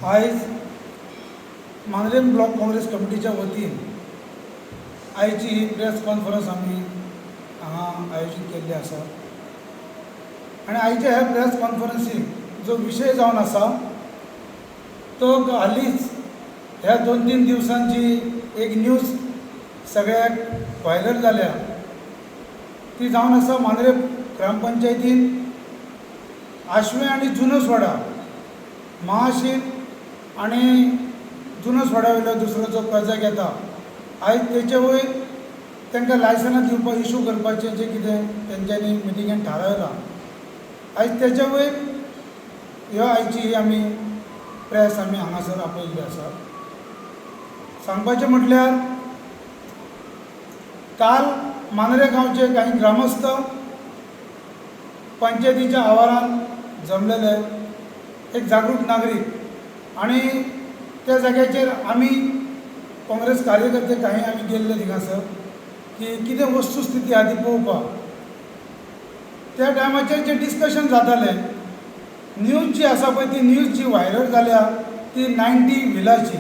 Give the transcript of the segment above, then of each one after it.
आयज मांद्रेम ब्लॉक काँग्रेस कमिटीच्या वतीन आयची ही प्रेस कॉन्फरन्स आम्ही हांगा आयोजीत केल्ली आसा आनी आयच्या ह्या प्रेस कॉन्फरन्सीक जो विशय जावन आसा तो हालींच ह्या 2-3 दिवसांची एक न्यूज सगळ्याक व्हायरल जाल्या ती जावन आसा मांद्रेम ग्रामपंचायतीन आशवे आनी जुनसवाडा महाशीर आनी जुनसवाडा वयलो दुसरो जो प्रोजेक्ट येता आयज तेचे वयर तांकां लायसनां दिवपाक इशू करपाचें जें कितें तेंच्यांनी मिटिंगेन थारायलां आयज तेचे वयर ह्यो आयची ही आमी प्रेस आमी हांगासर आपयल्ली आसा. सांगपाचें म्हटल्यार काल मांद्रे गांवचे काही ग्रामस्थ पंचायतीच्या आवारान जमलेले एक जागृत नागरीक आनी त्या जाग्याचेर आमी काँग्रेस कार्यकर्ते काही आमी गेल्ले थिंगासर की कितें वस्तुस्थिती आहा ती पळोवपाक. त्या टायमाचेर जें डिस्कशन जातालें न्यूज जी आसा पळय ती न्यूज जी व्हायरल जाल्या ती 90 व्हिलाची,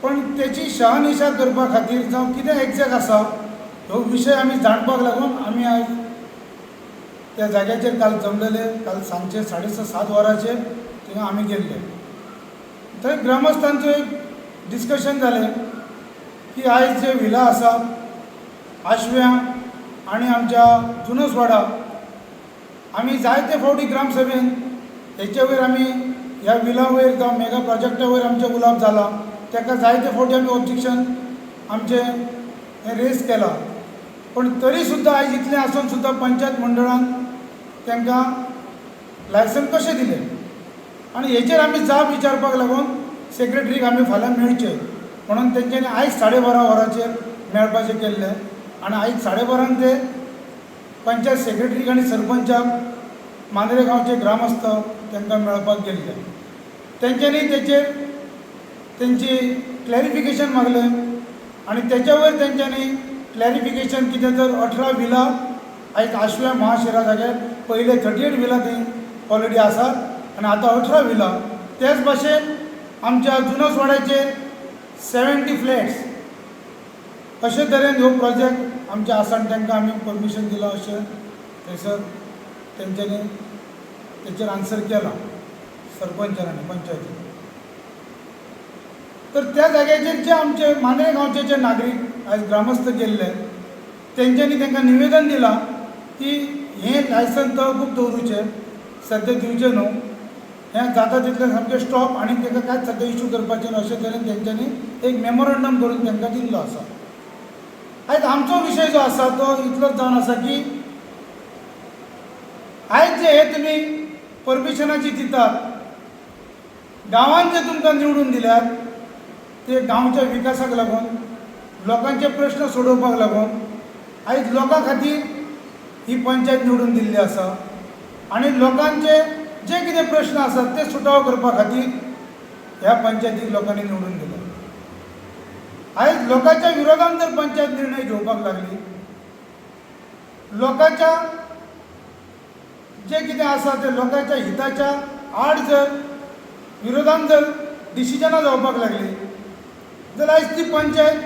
पण तेची शहानिशा करपा खातीर जावं कितें एग्जॅक्ट आसा हो विशय आमी जाणपाक लागून आमी आयज त्या जाग्याचेर काल जमलेले. काल सांजचे 6:30-7 वरांचेर थिंगा आमी गेल्ले. थंय ग्रामस्थांचो एक डिस्कशन जालें की आयज जे व्हिला आसा आशव्यां आनी आमच्या जुनसवाडा आमी जायते फावटी ग्रामसभेन हेचे वयर आमी ह्या व्हिला वयर जावं मेगा प्रोजेक्टा वयर आमचें उलोवप जालां, ताका जायते फावटी आमी ऑब्जेक्शन आमचें हें रेज केलां. पण तरी सुद्दां आयज इतलें आसून सुद्दां पंचायत मंडळान तांकां लायसन कशें दिलें आनी हेचेर आमी जाप विचारपाक लागून सेक्रेटरीक आमी फाल्यां मेळचे म्हणून तेंच्यांनी आयज 12:30 वरांचेर मेळपाचें केल्लें आनी आयज 12:30 ते पंचायत सेक्रेटरीक आनी सरपंचाक मांद्रे गांवचे ग्रामस्थ तांकां मेळपाक गेल्ले. तेंच्यांनी तेचेर तेंची क्लॅरिफिकेशन मागलें आनी तेच्या वयर तेंच्यांनी क्लॅरिफिकेशन कितें तर 18 व्हिला आयज आशव्या महाशिरा जाग्यार पयले 38 व्हिला थंय ऑलरेडी आसात आनी आतां 18 व्हिला. तेच भाशेन आमच्या जुनसवाड्याचे 70 फ्लॅट्स अशे तरेन ह्यो प्रोजेक्ट आमचे आसा आनी तांकां आमी परमिशन दिलां अशें थंयसर तेंच्यांनी तेचेर आन्सर केलां सरपंचान आनी पंचायतीन. तर त्या जाग्याचेर जे आमचे मांद्रे गांवचे जे नागरीक आयज ग्रामस्थ गेल्ले तेंच्यांनी तांकां निवेदन दिलां की हें लायसन तळकूब दवरूचें, सद्या दिवचें न्हू, हें जाता तितलें सामकें स्टॉप आनी ताका कांयच सद्या इशू करपाचें न्हू अशें तरेन तेंच्यांनी एक मेमोरंडम करून तांकां दिल्लो आसा. आयज आमचो विशय जो आसा तो इतलोच जावन आसा की आयज जे हे तुमी परमिशनाची दितात, गांवांत जे तुमकां निवडून दिल्यात ते गांवच्या विकासाक लागून, लोकांचे प्रश्न सोडोवपाक लागून आयज लोकां खातीर ही पंचायत निवडून दिल्ली आसा आनी लोकांचे जे कितें प्रश्न आसात ते सुटावो करपा खातीर ह्या पंचायतीक लोकांनी निवडून दिला. आयज लोकांच्या विरोधान जर पंचायत निर्णय घेवपाक लागली, लोकांच्या जे कितें आसा ते लोकांच्या हिताच्या आड जर विरोधान जर डिसिजनां जावपाक लागली जाल्यार आयज ती पंचायत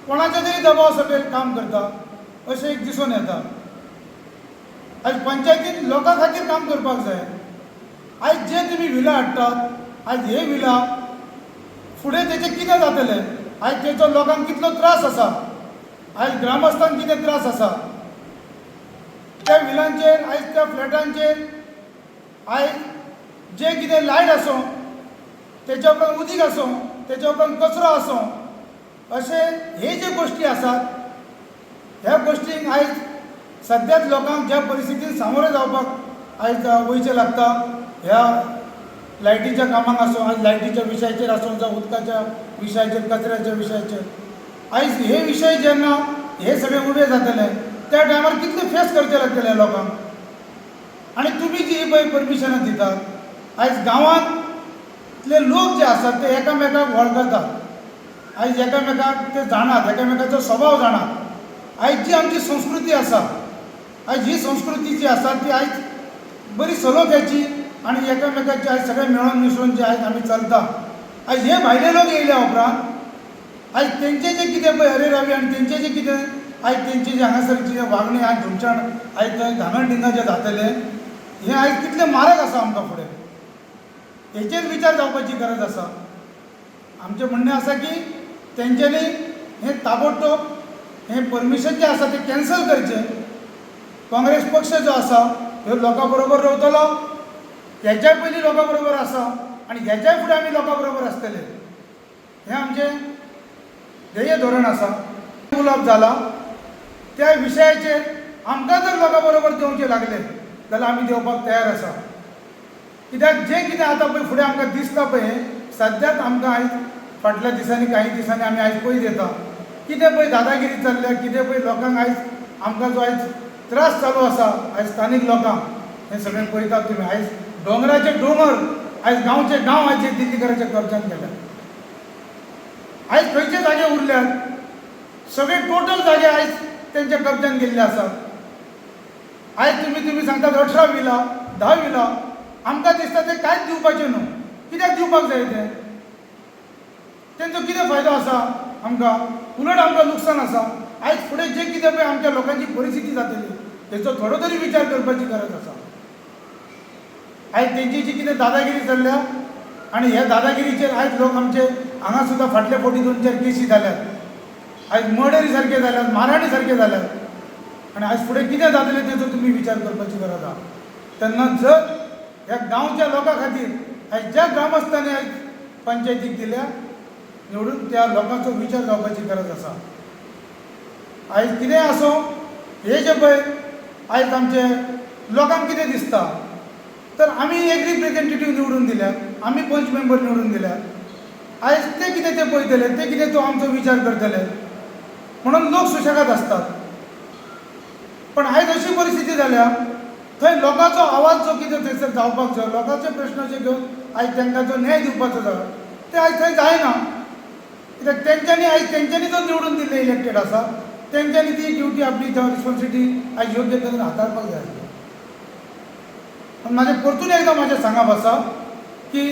कोणाच्या तरी दबाव सकयल काम करता अशें एक दिसून येता. आयज पंचायतीन लोकां खातीर काम करपाक जाय. आयज जे तुमी व्हिला हाडटात, आयज हे व्हिला फुडें तेचें कितें जातलें, आयज तेचो लोकांक कितलो त्रास आसा, आयज ग्रामस्थांक कितें त्रास आसा, त्या व्हिलांचेर आयज त्या फ्लॅटांचेर आयज जे कितें लायट आसूं, तेच्या उपरांत उदीक आसूं, तेच्या उपरांत कचरो आसूं, अशे हे जे गोश्टी आसात ह्या गोश्टींक आयज सद्याच लोकांक ज्या परिस्थितीन सामोरे जावपाक आयज वयचें लागता, ह्या लायटीच्या कामाक आसूं, आयज लायटीच्या विशयाचेर आसूं जावं उदकाच्या विशयाचेर, कचऱ्याच्या विशयाचेर, आयज हे विशय जेन्ना हे सगळे उबे जातले त्या टायमार कितले फेस करचे लागतले लोकांक. आनी तुमी जी ही पळय परमिशनां दितात, आयज गांवांतले लोक जे आसात ते एकामेकाक वळखतात, आयज एकामेकाक ते जाणात, एकामेकाचो स्वभाव जाणात. आयज जी आमची संस्कृती आसा, आयज ही संस्कृती जी आसा ती आयज बरी सलोख्याची आणि एकामेकाचे आयज सगळे मेळून मिसळून जे आयज आमी चलता. आयज हे भायले लोक येयल्या उपरांत आयज तेंचे जे कितें पळय हरे रावी आनी तेंचे जे कितें आयज तेंचे जे हांगासरची जे वागणी आयज धुमशाण आयज थंय धांगड जे जातले हे आयज कितले मारक आसा आमकां फुडें हेचेर विचार जावपाची गरज आसा. आमचें म्हणणें आसा की तेंच्यांनी हें ताबडतोब हें परमिशन जें आसा तें कॅन्सल करचें. काँग्रेस पक्ष जो आसा ह्यो लोकां बरोबर रावतलो, हेच्याय पयलीं लोकां बरोबर आसा आनी हेच्याय फुडें आमी लोकां बरोबर आसतले. हें आमचें ध्येय धोरण आसा. उलोवप जाला त्या विशयाचेर आमकां जर लोकां बरोबर देंवचें लागलें जाल्यार आमी देंवपाक तयार आसा. कित्याक जें कितें आतां पळय फुडें आमकां दिसता पळय सद्याक आमकां आयज फाटल्या दिसांनी काही दिसांनी आमी आयज पळयत येता कितें पळय दादागिरी चल्ल्या, कितें पळय लोकांक आयज आमकां जो आयज त्रास चालू आसा आयज स्थानीक लोकांक हें सगळें पळयतात तुमी. आयज दोंगराचे दोंगर आयज गांवचे गांव आयज दिल्लीकराच्या कब्जान गेल्यात. आयज खंयचे जागे उरल्यात सगळे टोटल जागे आयज तेंच्या कब्जान गेल्ले आसात. आयज तुमी सांगतात 18 विला 10 विला आमकां दिसता ते कांयच दिवपाचें न्हू. कित्याक दिवपाक जाय ते? तेंचो कितें फायदो आसा आमकां? उलट आमकां लुकसाण आसा. आयज फुडें जें कितें पळय आमच्या लोकांची परिस्थिती जातली हेचो थोडो तरी विचार करपाची गरज आसा. आयज तेंची जी कितें दादागिरी चल्ल्या आनी ह्या दादागिरीचेर आयज लोक आमचे हांगा सुद्दां फाटल्या फावटी 2-4 केसी जाल्यात. आयज मर्डरी सारके जाल्यात, मारहाणी सारके जाल्यात आनी आयज फुडें कितें जातलें तेचो तुमी विचार करपाची गरज आसा. तेन्ना जर ह्या गांवच्या लोकां खातीर आयज ज्या ग्रामस्थांनी आयज पंचायतीक दिल्या निवडून त्या लोकांचो विचार जावपाची गरज आसा. आयज कितें आसूं हे जे पळय आयज आमचे लोकांक कितें दिसता तर आमी एक रिप्रेझेंटेटीव निवडून दिल्यात, आमी पंच मेंबर निवडून दिल्यात. आयज ते कितें ते पळयतले, ते कितें तो आमचो विचार करतले म्हणून लोक सुशेगाद आसतात. पण आयज अशी परिस्थिती जाल्या थंय लोकांचो आवाज जो कितें थंयसर जावपाक जाय, लोकांचे प्रश्न जे घेवन आयज तांकां जो न्याय दिवपाचो जाय ते आयज थंय जायना. कित्याक तेंच्यांनी जो निवडून दिल्ले इलेक्टेड आसा तेंच्यांनी ती ड्युटी आपली जावं रिस्पॉन्सिबिलिटी आयज योग्य तरेन हाताळपाक जाय. पण म्हाजें परतून एकदां म्हाजें सांगप आसा की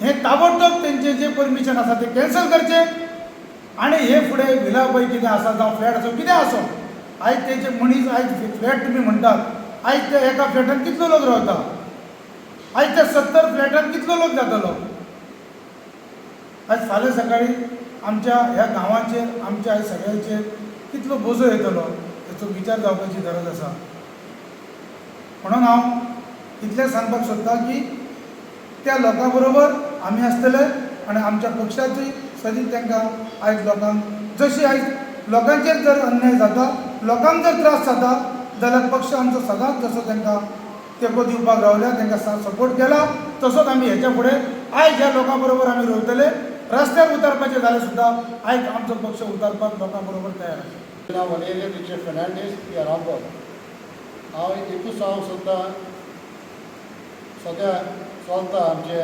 हें ताबडतोब तेंचें जें परमिशन आसा तें कॅन्सल करचें आनी हे फुडें विला पळय कितें आसा जावं फ्लॅट आसूं कितें आसूं आयज तेंचे मनीस आयज फ्लॅट तुमी म्हणटात आयज त्या एका फ्लॅटान कितलो लोक रावता, आयज त्या 70 फ्लॅटान कितलो लोक जातलो. आयज फाल्यां सकाळीं आमच्या ह्या गांवाचेर आमच्या आयज सगळ्यांचेर कितलो बोजो येतलो हेचो विचार जावपाची गरज आसा. म्हणून हांव इतलें सांगपाक सोदतां की त्या लोकां बरोबर आमी आसतले आनी आमच्या पक्षाचीय सदींच तांकां आयज लोकांक जशी आयज लोकांचेर जर अन्याय जाता, लोकांक जर त्रास जाता जाल्यार पक्ष आमचो सदांच जसो तांकां तेंको दिवपाक रावल्या, तांकां सपोर्ट केला तसोच आमी हेच्या फुडें आयज ह्या लोकां बरोबर आमी रावतले. रस्त्यार उतरपाचें जाल्यार सुद्दां आयज आमचो पक्ष उतरपाक लोकां बरोबर तयार आसा. हांव वलेले टिचर फेर्नांडीस या रामबोल. हांव एकूच सांगूंक सोदतां सद्या चलता आमचे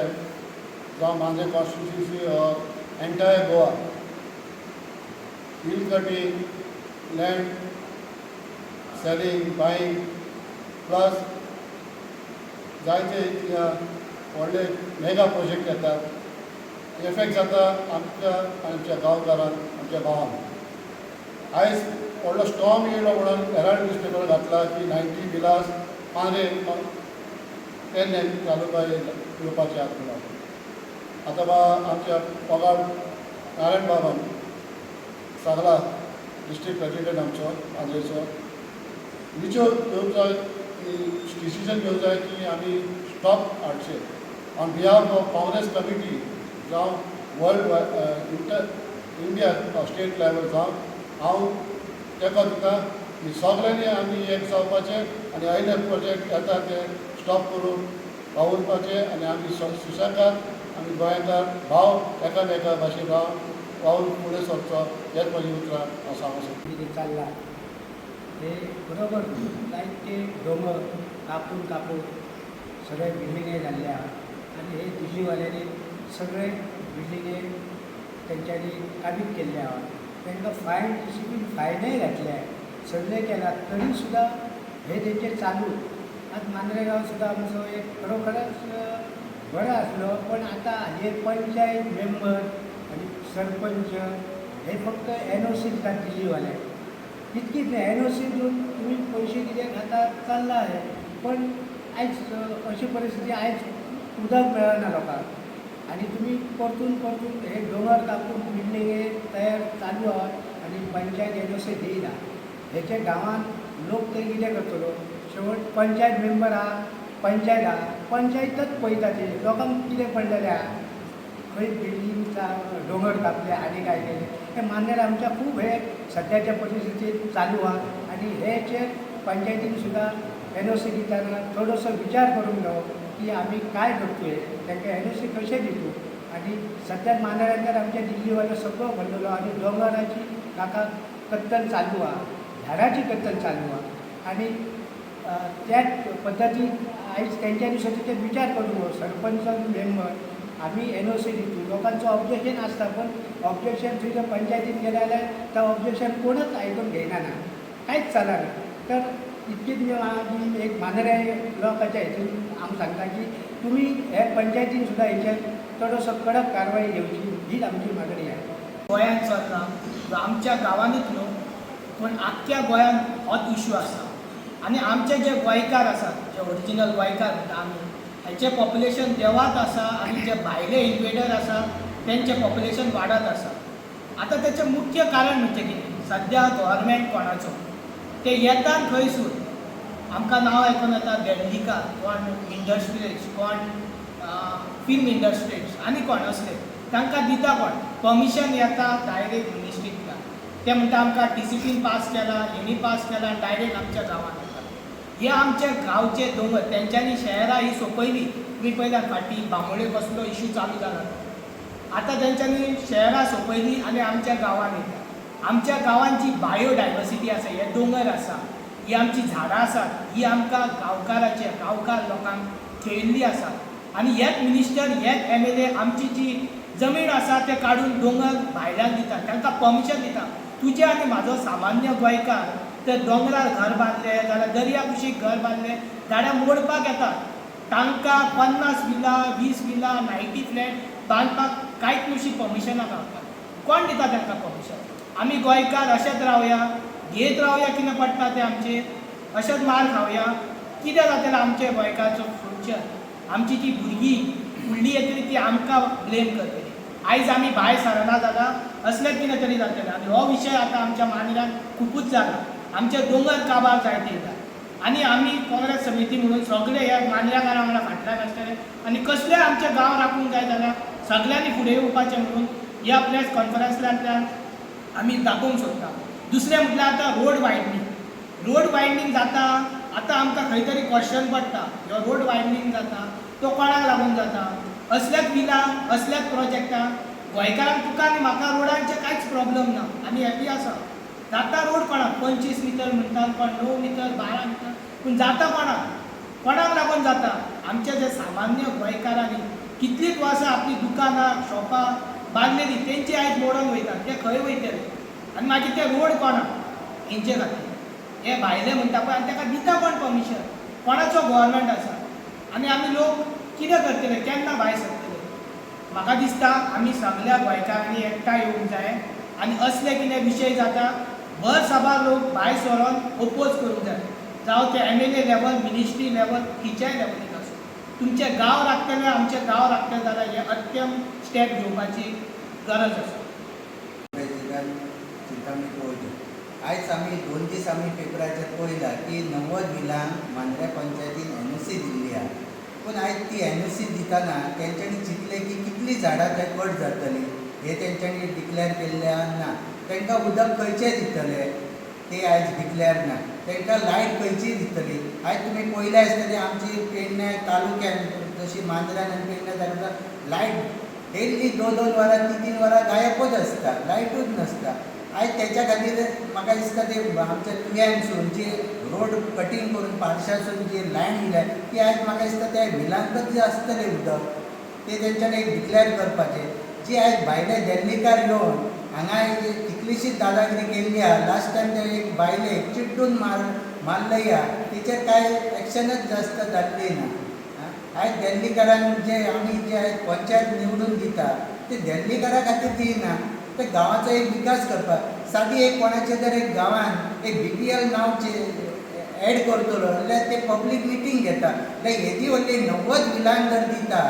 जावं म्हाजे constituency or entire Goa hill cutting, land selling, buying plus जायते व्हडले मेगा प्रोजेक्ट येतात. इफेक्ट जाता आमच्या गांवकारांक, आमच्या गांवांत. आयज व्हडलो स्टॉर्म येयलो म्हणून हेराल्ड न्यूज पेपर घातला की 90 विलास पांरे केन्ने घालूपाक येवपाचे आसात म्हणून. आतां बा आमच्या पगार नारायण बाबान सांगला डिस्ट्रिक्ट प्रेसिडेंट आमचो आंध्रेचो विचार घेवंक जाय, डिसिजन घेवंक जाय की आमी स्टॉप हाडचे. On behalf of Congress committee जावं वर्ल्ड इंडिया स्टेट लेवल जावं हांव तेको दिता की सगळ्यांनी आमी एक जावपाचें आनी आयले प्रोजेक्ट येता ते स्टॉप करून वावुरपाचें आनी आमी सुशेगाद आमी गोंयकार भाव एकामेका भाशेन वावरून फुडें सरचो. हेच म्हजी उतरां हांव सांगूंक सोदतां. कितें चल्लां ते बरोबर जायते दोंगर कापून सगळे बिल्डिंगे जाल्ले आहा आनी हे दिल्लीवाल्यांनी सगळे बिल्डिंगे तेंच्यांनी काबीज केल्ले आहा. तांकां फायन डिसिप्लीन फायनय घातल्या, सगळे केला तरी सुद्दां हे तेंचे चालू आज मांद्रेगाव सुद्धा आमचो एक खरोखरच बरं असलो, पण आता हे पंचायत मेंबर आणि सरपंच हे फक्त NOC दितात दिल्लीवाले. तितकीच नाही, NOC देऊन तुम्ही पैसे किती खाता चालला आहे, पण आयज अशी परिस्थिती आयज उदक मेळना लोकांक आणि तुम्ही परतून हे डोंगर कापून बिल्डिंगे तयार चालू आहात आणि पंचायत NOC देईना. हेच्या गांवांत लोक ते कितें करतलो, शेवट पंचायत मेंबर आहा, पंचायत आहा, पंचायतच पळयता ते लोकांक कितें पडलेलें आहा, खंय बिल्डींगचा डोंगर कापले आनी काय केले. हे मान्य आमच्या खूब हे सध्याच्या परिस्थितीत चालू आहा आणि हेचे पंचायतीन सुद्धा NOC दिताना थोडंसं विचार करून घेवप की आम्ही काय करतोय, तांकां NOC कशें दितू. आणि सध्या मांद्रेकार आमच्या दिल्लीवालो सगळो भरलेलो आणि डोंगराची काका कत्तल चालू आहा, झाडाची कत्तल चालू आहा आणि त्याच पद्दतीन आयज तेंच्यांनी सुद्दां विचार करून सरपंच मेंबर आम्ही NOC दितू. लोकांचं ऑब्जेक्शन असता, पण ऑब्जेक्शन थंय पंचायतीन गेले जाल्यार तें ऑब्जेक्शन कोणच आयकून घेयना, कांयच चलना. तर इतकीच मी एक मांद्रे लोकांच्या हितून हांव सांगता की तुमी हे पंचायतीन सुद्दां हेचेर चडसो कडक कारवाई घेवची, हीच आमची मागणी आहे. गोंयांत चलना, आमच्या गांवांनीच न्हू पूण आख्ख्या गोंयांत होच इश्यू आसा. आनी आमचे जे गोंयकार आसात, जे ओरिजिनल गोंयकार म्हणटा आमी, हेचें पॉप्युलेशन देवात आसा आनी जे भायले इन्वेडर आसा तेंचें पॉप्युलेशन वाडत आसा. आतां तेचें मुख्य कारण म्हणजे कितें, सद्या गव्हर्मेंट कोणाचो ते येतात खंयसून आमकां नांव आयकून येता देंडीकार, कोण इंडस्ट्रियलिस्ट, कोण फिल्म इंडस्ट्रीज आनी कोण असले, तांकां दिता कोण परमिशन येता डायरेक्ट मिनिस्ट्रींतल्यान. ते म्हणटा आमकां डिसिप्लीन पास केला, हेणी पास केला, डायरेक्ट आमच्या गांवांत येता. हे आमचे गांवचे दोंगर तेंच्यांनी शहरां ही सोंपयली. तुमी पळयल्यार फाटीं बांबोळे कसलो इश्यू चालू जाला, आतां तेंच्यांनी शहरां सोंपयली आनी आमच्या गांवांत येता. आमच्या गांवांची बायोडायवर्सिटी आसा, हे दोंगर आसा, ही आमची झाडां आसात, ही आमकां गांवकार लोकांक खेळिल्ली आसा. आनी हेच मिनिस्टर, हेच MLA आमची जी जमीन आसा ते काडून दोंगर भायल्यान दितात, तांकां परमिशन दिता. तुजें आनी म्हाजो सामान्य गोंयकार ते दोंगरार घर बांदलें जाल्यार दर्या कुशीक घर बांदलें जाल्यार मोडपाक येतात. तांकां 50 विला, 20 विला, 90 फ्लॅट बांदपाक कांयच नुशी परमिशनां गावतात. कोण दिता तांकां परमिशन? आमी गोंयकार अशेंच रावया, घेत रावया कितें पडटा तें आमचेर, अशेंच मार खावया. कितें जातलें आमचे गोंयकारचो फ्युचर? आमची जी भुरगीं फुडलीं येतली ती आमकां ब्लेम करतली. आयज आमी भायर सरना जाल्यार असलेंच कितें तरी जातलें. आनी हो विशय आतां आमच्या मांद्र्यान खुबूच जाला. आमचे दोंगर काबार जायते येतात आनी आमी काँग्रेस समिती म्हणून सगळे ह्या मांद्र्याकारां वांगडा फाटल्यान आसतले आनी कसले आमचे गांव राखूंक जाय जाल्यार सगळ्यांनी फुडें येवपाचें म्हणून ह्या प्रेस कॉन्फरन्सांतल्यान आमी दाखोवंक सोदता. दुसरें म्हटल्यार आतां रोड वायडनींग जाता. आतां आमकां खंय तरी क्वेश्चन पडटा, ह्यो रोड वायडनींग जाता तो कोणाक लागून जाता? असल्याच बिलांक, असल्याच प्रोजेक्टाक गोंयकारांक तुका आनी म्हाका रोडांचे कांयच प्रॉब्लम ना, आमी हॅपी आसा. जाता रोड कोणाक 25 मिटर म्हणटात, कोण 9 मिटर 12 मिटर, पूण जाता कोणाक लागून जाता? आमचे जे सामान्य गोंयकारांनी कितलींच वर्सां आपली दुकानां शॉपां बांदलेली तेंची आयज मोडून वयतात. ते खंय वयतले आनी मागीर ते रोड कोणाक? हेंचे खातीर हे भायले म्हणटा पळय, आनी ताका दिता कोण परमिशन? कोणाचो गव्हर्मेंट आसा? आनी आमी लोक कितें करतले, केन्ना भायर सरतले? म्हाका दिसता आमी सगळ्या गोंयकारांनी एकठांय येवंक जाय आनी असले कितें विशय जाता भर सभा लोक भायर सरोन ओपोज करूंक जाय. जावं ते MLA लेवल, मिनिस्ट्री लेवल, खंयच्याय लेवलीक आसूं. तुमचे गांव राखतले, आमचे गांव राखतले जाल्यार हे अत्यंत स्टेप घेवपाची गरज आसा. आयज आमी 2 दीस आमी पेपराचेर पळयला की 90 विलांक मांद्रे पंचायतीन NOC दिल्ली आहा. पूण आयज ती NOC दितना तेंच्यांनी चिंतलें की कितलीं झाडां थंय कट जातलीं हे तेंच्यांनी डिक्लेअर केल्लें ना. तांकां उदक खंयचें दितले ते आयज डिक्लेअर ना. तांकां लायट खंयची दितली? आयज तुमी पळयलें आसतलें आमची पेडणे तालुक्यान जशी मांद्र्यान आनी पेडणे तालुक्यान लायट डेली 2-2 वरां 3-3 वरां गायबूच आसता, लायटूच नासता. आयज तेच्या खातीर म्हाका दिसता ते आमच्या तुग्यांसून जी रोड कटींग करून पारशासून जी लायन दिल्या ती आयज म्हाका दिसता त्या विलांकच जे आसतलें उदक ते तेंच्यांनी एक डिक्लेअर करपाचें. जी आयज भायले देल्लीकार येवन हांगा कितलीशीच दादागिरी केल्ली आहा. लास्ट टायम ते एक बायलेक चिड्डून मारलय आहा. ती तेचेर कांय एक्शनच जास्त जाल्ली ना. आयज दिल्लीकरांक जे आमी जे आयज पंचायत निवडून दिता ते दिल्लीकरा खातीर दिना, ते गांवाचो एक विकास करपाक. सादी एक कोणाचे जर एक गांवान एक BPL नांवचे एड करतलो जाल्यार ते पब्लीक मिटींग घेता. जाल्यार येदी व्हडली 90 बिलांक जर दिता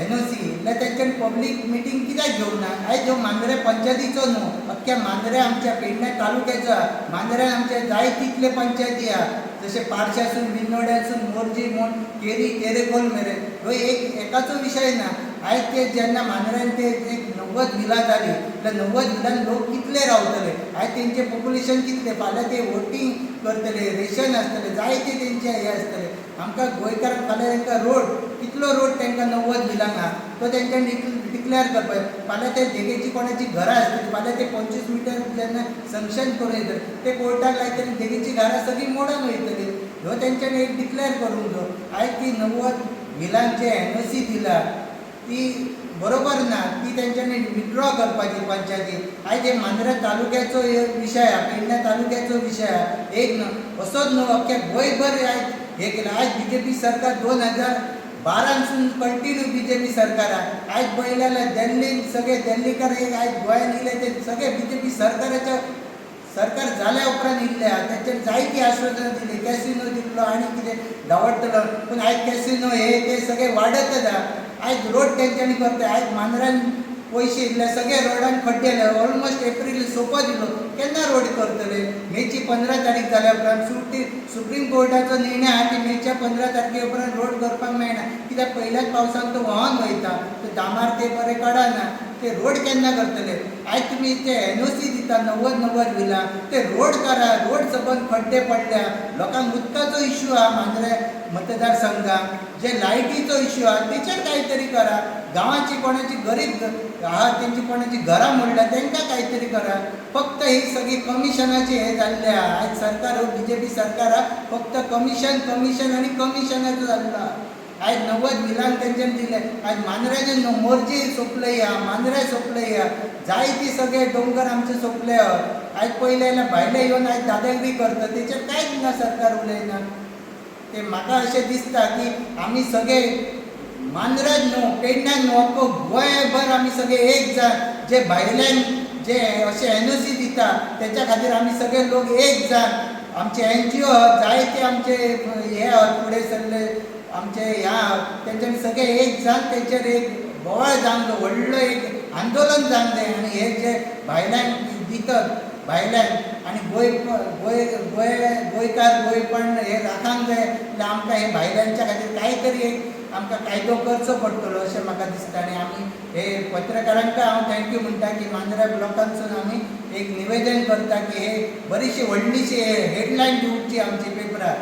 NOC जाल्यार तेंच्यानी पब्लीक मिटींग कित्याक घेवंक ना. आयज ह्यो मांद्रे पंचायतीचो न्हू, अख्ख्या मांद्रे आमच्या पेडणे तालुक्याचो. मांद्र्यान आमचे जाय तितले पंचायती आहा, जशे पारशासून बिनोड्यासून मोरजी म्हूण केरी तेरेखोल मेरेन. ह्यो एक एकाचो विशय ना. आयज ते जेन्ना मांद्र्यान ते एक 90 बिलां जाली जाल्यार 90 बिलान लोक कितले रावतले. आयज तेंचे पॉप्युलेशन कितले, फाल्यां ते वोटींग करतले, रेशन आसतले, जायते तेंचे हे आसतले. आमकां गोंयकारांक फाल्यां तांकां रोड कितलो रोड तांकां 90 बिलांक आहा तो तेंच्यांनी डिक्लेअर करपाक. फाल्यां ते देगेची कोणाची घरां आसतली, फाल्यां ते 25 मिटर जेन्ना सँक्शन करून येतले ते कोर्टाक लायतले, देगेची घरां सगळीं मोडून वयतली. ह्यो तेंच्यांनी एक डिक्लेअर करूंक जाय. आयज ती 90 बिलांक जे NOC दिला ती बरोबर ना, ती तेंच्यांनी विथड्रॉ करपाची पंचायतीन. आयज हे मांद्रे तालुक्याचो विशय आहा, पेडणे तालुक्याचो विशय आहा. एक न्हू असोच न्हू अख्ख्या गोंयभर आयज हे केलें. आयज BJP सरकार 2012सून कंटिन्यू BJP सरकार आहा. आयज पळयलें जाल्यार दिल्लीन सगळे दिल्लीकार एक आयज गोंयान येयले ते सगळे BJP सरकाराच्या सरकार जाल्या उपरांत येयल्ले आहा. तेंच्यांनी जायती आश्वासनां दिली, कॅसिनो दिल्लो आनी कितें दावडटलो, पूण आयज कॅसिनो हे ते सगळे वाडतच आहा. आयज रोड तेंच्यांनी करता. आयज मांद्र्यान पयशे दिले, सगळे रोडान खड्डे ऑलमोस्ट एप्रील सोंपत दिलो, केन्ना रोड करतले. मेची 15 तारीख जाल्या उपरांत सुप्रीम कोर्टाचो निर्णय आहा की मेच्या 15 तारखे उपरांत रोड करपाक मेळना, कित्याक पयल्याच पावसान तो व्हांवन वयता, तो दामार ते बरें काडना. ते रोड केन्ना करतले. आयज तुमी ते NOC दिता 90 बिलां, ते रोड करा. रोड सबंद खड्डे पडल्या, लोकांक उदकाचो इश्यू आहा मांद्रे मतदारसंघात, जे लायटीचो इश्यू आहा तेचेर कांय करा. गांवाची कोणाची गरीब आहा तेंची कोणाची घरां मोडल्या तांकां कांय तरी करा. फक्त ही सगळी कमिशनाचे हे जाल्ले आहा. आयज सरकार हो BJP सरकार आहा, फक्त कमिशन आनी कमिशनाचो जाल्लो आहा. आयज 90 बिलांक तेंच्यांनी दिले. आयज मांद्र्याचे न्हू मोरजी सोंपलय आहा, मांद्रे सोंपलय आहा, जायती सगळे दोंगर आमचे सोंपले आहा. आयज पयले जाल्यार भायले येवन आयज दादागिरी करता, तेचेर कांयच ना, सरकार उलयना. ते म्हाका अशें दिसता की आमी सगळे मांद्र्यान न्हू पेडण्यान न्हू अख्खो गोंयभर आमी सगळे एक जाण जे भायल्यान जे अशे NOC दिता तेच्या खातीर आमी सगळे लोक एक जाण. आमचे NGO जायते आमचे हे फुडें सरले आमचे ह्या तेंच्यांनी सगळे एक जाण तेचेर एक बोवाळ जावंक जाय, व्हडलो एक आंदोलन जावंक जाय. आनी हे जे भायल्यान दितात भायल्यान आनी गोंयकार गोंयपण हे राखूंक जाय जाल्यार आमकां हे भायल्यांच्या खातीर कांय तरी एक आमकां कायदो करचो पडटलो अशें म्हाका दिसता. आनी आमी हे पत्रकारांक हांव थँक्यू म्हणटा की मांद्रे ब्लॉकांतसून आमी एक निवेदन करता की हे बरीशी व्हडलीशी हेडलायन दिवची आमची पेपरार